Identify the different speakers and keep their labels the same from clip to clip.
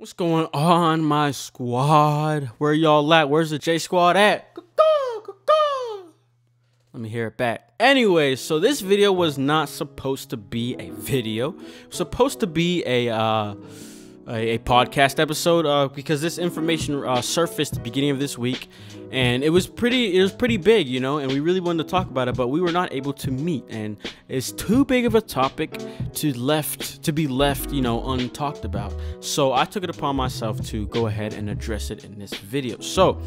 Speaker 1: What's going on, my squad? Where y'all at? Where's the J Squad at? Let me hear it back. Anyway, so this video was not supposed to be a video. It was supposed to be a podcast episode because this information surfaced at the beginning of this week, and it was pretty big, you know, and we really wanted to talk about it, but we were not able to meet, and it's too big of a topic to be left, you know, untalked about. So I took it upon myself to go ahead and address it in this video. So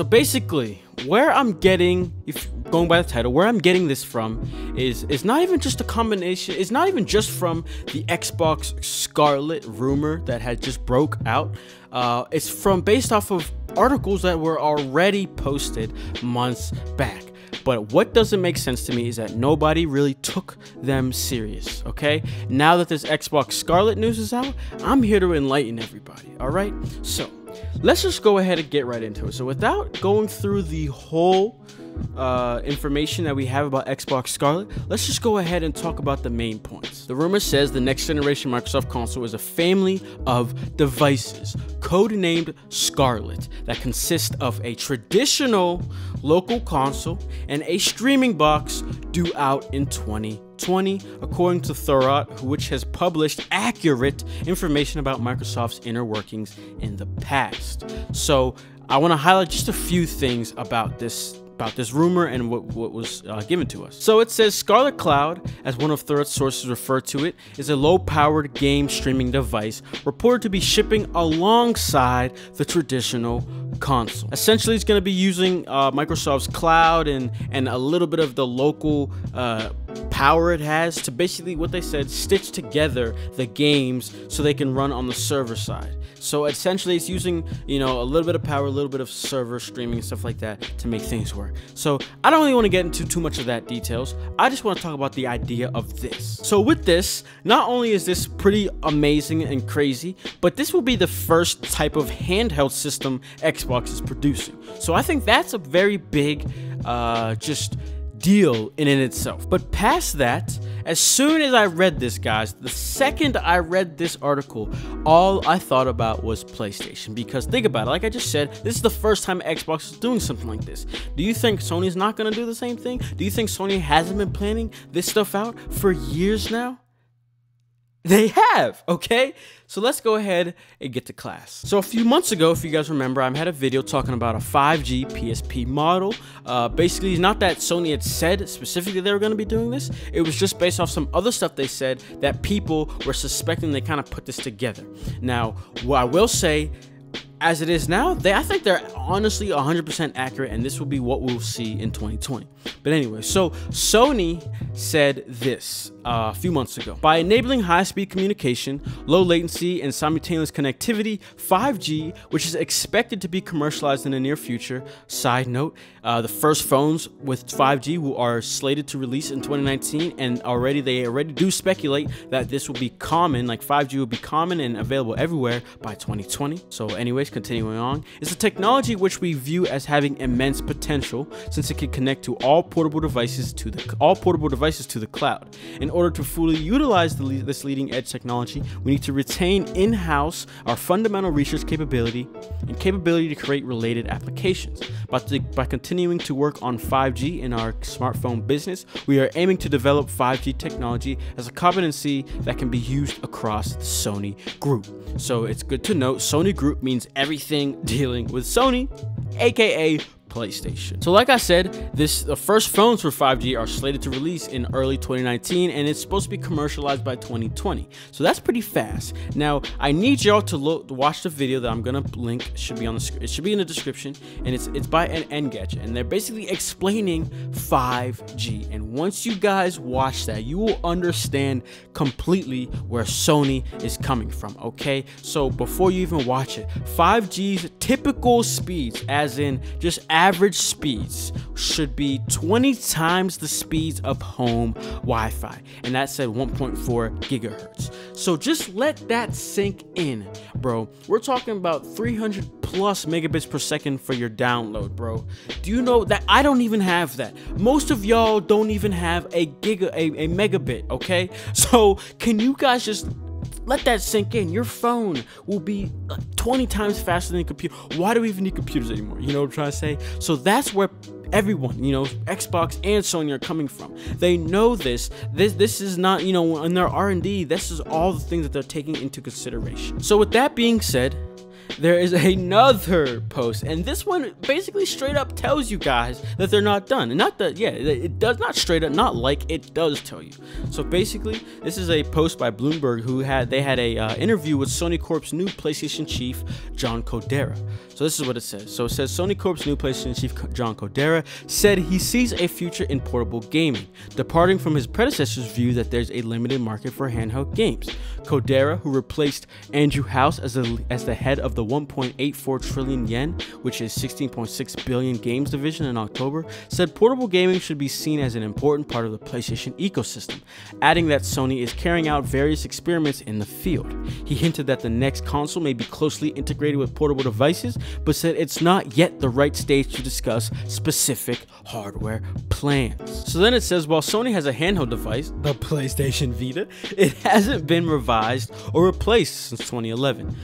Speaker 1: basically, where I'm getting, if going by the title, where I'm getting this from is not even just a combination. It's not even just from the Xbox Scarlet rumor that had just broke out. It's based off of articles that were already posted months back. But what doesn't make sense to me is that nobody really took them serious, okay? Now that this Xbox Scarlet news is out, I'm here to enlighten everybody, all right? So let's just go ahead and get right into it. So without going through the whole information that we have about Xbox Scarlet, let's just go ahead and talk about the main points. The rumor says the next generation Microsoft console is a family of devices codenamed Scarlet that consist of a traditional local console and a streaming box due out in 2020, according to Thorot, which has published accurate information about Microsoft's inner workings in the past. So I want to highlight just a few things about this rumor and what was given to us. So it says Scarlet Cloud, as one of Thorot's sources refer to it, is a low-powered game streaming device reported to be shipping alongside the traditional console. Essentially, it's going to be using Microsoft's cloud and a little bit of the local power it has to basically, what they said, stitch together the games so they can run on the server side. So essentially, it's using, you know, a little bit of power, a little bit of server streaming and stuff like that to make things work. So I don't really want to get into too much of that details. I just want to talk about the idea of this. So with this, not only is this pretty amazing and crazy, but this will be the first type of handheld system Xbox is producing. So I think that's a very big just deal in itself. But past that, as soon as I read this, guys, the second I read this article, all I thought about was PlayStation. Because think about it, like I just said, this is the first time Xbox is doing something like this. Do you think Sony's not going to do the same thing? Do you think Sony hasn't been planning this stuff out for years now? They have, okay? So let's go ahead and get to class. So a few months ago, if you guys remember, I had a video talking about a 5G PSP model. Basically, not that Sony had said specifically they were going to be doing this. It was just based off some other stuff they said that people were suspecting they kind of put this together. Now, what I will say, as it is now, I think they're honestly 100% accurate, and this will be what we'll see in 2020. But anyway, so Sony said this a few months ago. By enabling high-speed communication, low latency, and simultaneous connectivity, 5G, which is expected to be commercialized in the near future. Side note, the first phones with 5G are slated to release in 2019, and they already do speculate that this will be common, like 5G will be common and available everywhere by 2020. So anyways, continuing on, it's a technology which we view as having immense potential since it can connect to all portable devices to the cloud. In order to fully utilize this leading edge technology, we need to retain in-house our fundamental research capability and capability to create related applications. By continuing to work on 5G in our smartphone business, we are aiming to develop 5G technology as a competency that can be used across the Sony Group. So it's good to note, Sony Group means everything dealing with Sony, aka PlayStation. So like I said, the first phones for 5G are slated to release in early 2019, and it's supposed to be commercialized by 2020. So that's pretty fast. Now, I need y'all to watch the video that I'm gonna link. It should be in the description, and it's by an Engadget, and they're basically explaining 5G. And once you guys watch that, you will understand completely where Sony is coming from, okay? So before you even watch it, 5G's typical speeds, as in just average speeds, should be 20 times the speeds of home Wi-Fi, and that's at 1.4 gigahertz. So just let that sink in, bro. We're talking about 300 plus megabits per second for your download, bro. Do you know that I don't even have that? Most of y'all don't even have a megabit, okay? So can you guys just let that sink in. Your phone will be 20 times faster than a computer. Why do we even need computers anymore? You know what I'm trying to say? So that's where everyone, you know, Xbox and Sony are coming from. They know this is not, you know, in their R&D, this is all the things that they're taking into consideration. So with that being said, there is another post, and this one basically straight up tells you guys that they're not done. And not that, yeah, it does not straight up, not like, it does tell you. So basically, this is a post by Bloomberg who had a interview with Sony Corp's new PlayStation chief, John Kodera. So this is what it says. So it says Sony Corp's new PlayStation chief, John Kodera, said he sees a future in portable gaming, departing from his predecessor's view that there's a limited market for handheld games. Kodera, who replaced Andrew House as the head of the 1.84 trillion yen, which is 16.6 billion games division in October, said portable gaming should be seen as an important part of the PlayStation ecosystem, adding that Sony is carrying out various experiments in the field. He hinted that the next console may be closely integrated with portable devices, but said it's not yet the right stage to discuss specific hardware plans. So then it says, while Sony has a handheld device, the PlayStation Vita, it hasn't been revised or replaced since 2011.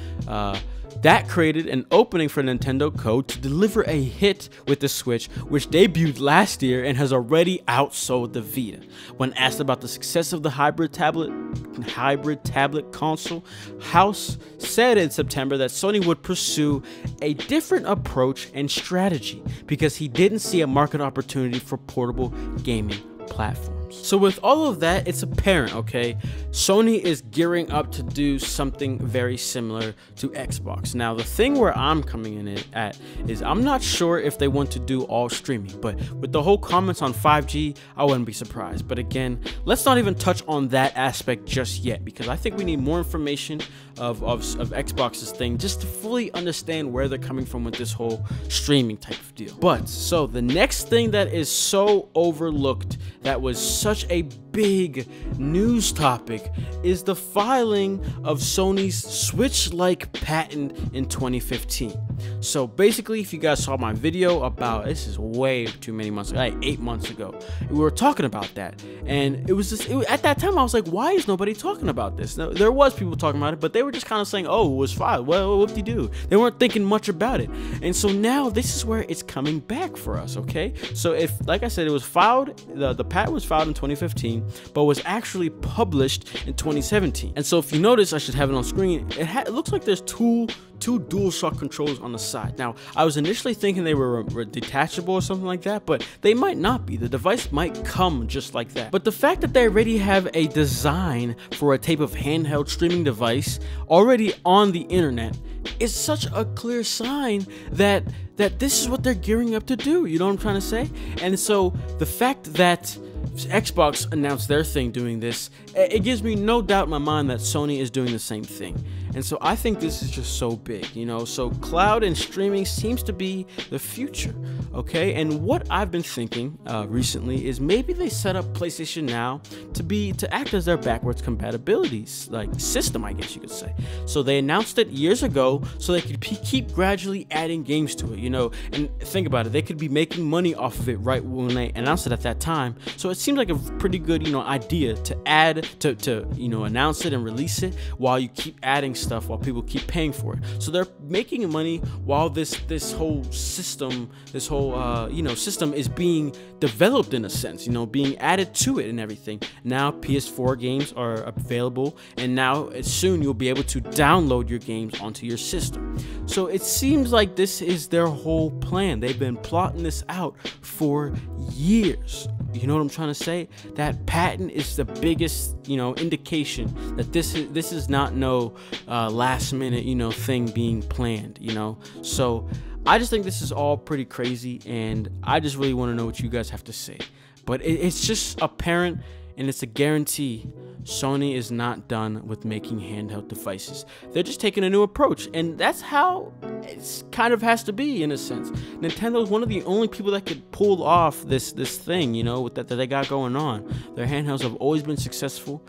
Speaker 1: That created an opening for Nintendo Co. to deliver a hit with the Switch, which debuted last year and has already outsold the Vita. When asked about the success of the hybrid tablet console, House said in September that Sony would pursue a different approach and strategy because he didn't see a market opportunity for portable gaming platforms. So with all of that, it's apparent, okay, Sony is gearing up to do something very similar to Xbox. Now, the thing where I'm coming in at is I'm not sure if they want to do all streaming, but with the whole comments on 5G, I wouldn't be surprised. But again, let's not even touch on that aspect just yet, because I think we need more information of Xbox's thing just to fully understand where they're coming from with this whole streaming type of deal. But so the next thing that is so overlooked, that was such a big news topic, is the filing of Sony's Switch-like patent in 2015. So basically, if you guys saw my video about, this is way too many months ago, like 8 months ago, we were talking about that, and it was just, at that time I was like, why is nobody talking about this? Now, there was people talking about it, but they were just kind of saying, oh, it was filed, well, whoop-de-doo. They weren't thinking much about it. And so now this is where it's coming back for us, okay? So if, like I said, it was filed, the patent was filed in 2015, but was actually published in 2017. And so if you notice, I should have it on screen, it looks like there's two DualShock controllers on the side. Now, I was initially thinking they were detachable or something like that, but they might not be. The device might come just like that. But the fact that they already have a design for a type of handheld streaming device already on the internet is such a clear sign that this is what they're gearing up to do. You know what I'm trying to say? And so the fact that Xbox announced their thing doing this, it gives me no doubt in my mind that Sony is doing the same thing. And so I think this is just so big, you know, so cloud and streaming seems to be the future, okay? And what I've been thinking recently is maybe they set up PlayStation Now to act as their backwards compatibility like system, I guess you could say. So they announced it years ago so they could keep gradually adding games to it, you know, and think about it, they could be making money off of it right when they announced it at that time. So it seems like a pretty good, you know, idea to add, to you know, announce it and release it while you keep adding stuff, while people keep paying for it. So they're making money while this whole system, you know, system is being developed in a sense, you know, being added to it and everything. Now PS4 games are available, and now soon you'll be able to download your games onto your system. So it seems like this is their whole plan. They've been plotting this out for years. You know what I'm trying to say? That patent is the biggest, you know, indication that this is not no last minute, you know, thing being planned, you know. So I just think this is all pretty crazy, and I just really want to know what you guys have to say. But it's just apparent, and it's a guarantee, Sony is not done with making handheld devices. They're just taking a new approach, and that's how it kind of has to be in a sense. Nintendo is one of the only people that could pull off this thing, you know, that they got going on. Their handhelds have always been successful,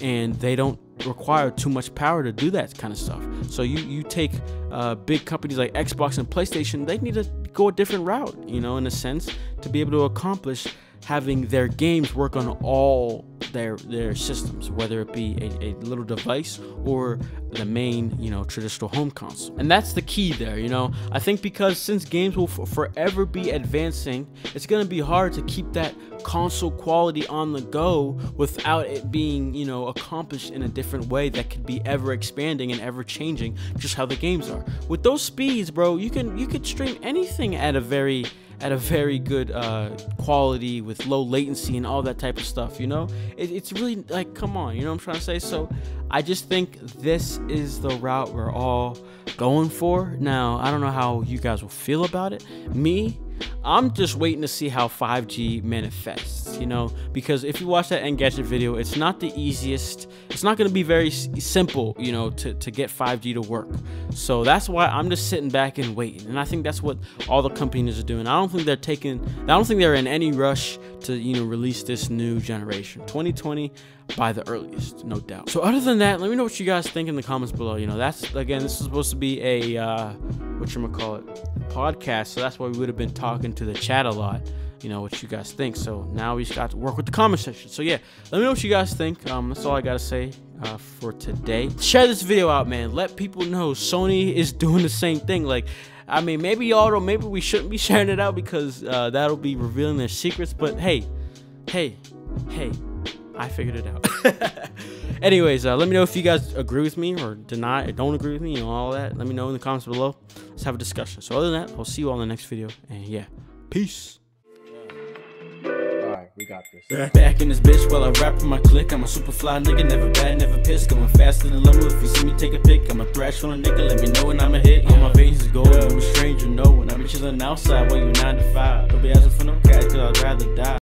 Speaker 1: and they don't require too much power to do that kind of stuff. So you take big companies like Xbox and PlayStation, they need to go a different route, you know, in a sense, to be able to accomplish having their games work on all their systems, whether it be a little device or the main, you know, traditional home console. And that's the key there, you know. I think because since games will forever be advancing, it's gonna be hard to keep that console quality on the go without it being, you know, accomplished in a different way that could be ever expanding and ever changing, just how the games are. With those speeds, bro, you could stream anything at a very good quality with low latency and all that type of stuff, you know. It's really like, come on, you know what I'm trying to say? So I just think this is the route we're all going for. Now, I don't know how you guys will feel about it. I'm just waiting to see how 5G manifests, you know, because if you watch that Engadget video, it's not the easiest. It's not going to be very simple, you know, to get 5G to work. So that's why I'm just sitting back and waiting. And I think that's what all the companies are doing. I don't think they're in any rush to, you know, release this new generation. 2020 by the earliest, no doubt. So other than that, let me know what you guys think in the comments below. You know, that's, again, this is supposed to be a podcast, so that's why we would have been talking to the chat a lot, you know, what you guys think. So now we just got to work with the comment section. So yeah, let me know what you guys think. That's all I gotta say for today. Share this video out, man. Let people know Sony is doing the same thing. Like, I mean, maybe we shouldn't be sharing it out because that'll be revealing their secrets, but hey, I figured it out. Anyways, let me know if you guys agree with me or deny or don't agree with me, you know, all that. Let me know in the comments below. Let's have a discussion. So other than that, I'll see you all in the next video. And yeah, peace. Alright, we got this.
Speaker 2: Back in this bitch while I rap for my clique. I'm a super fly nigga, never bad, never pissed. Going faster than Lumber. If you see me take a pic, I'm a thrash on a nigga. Let me know when I'm a hit. All my veins is gold. I'm a stranger, no. When I be chillin' outside while you 9 to 5. Don't be asking for no cash, cause I'd rather die.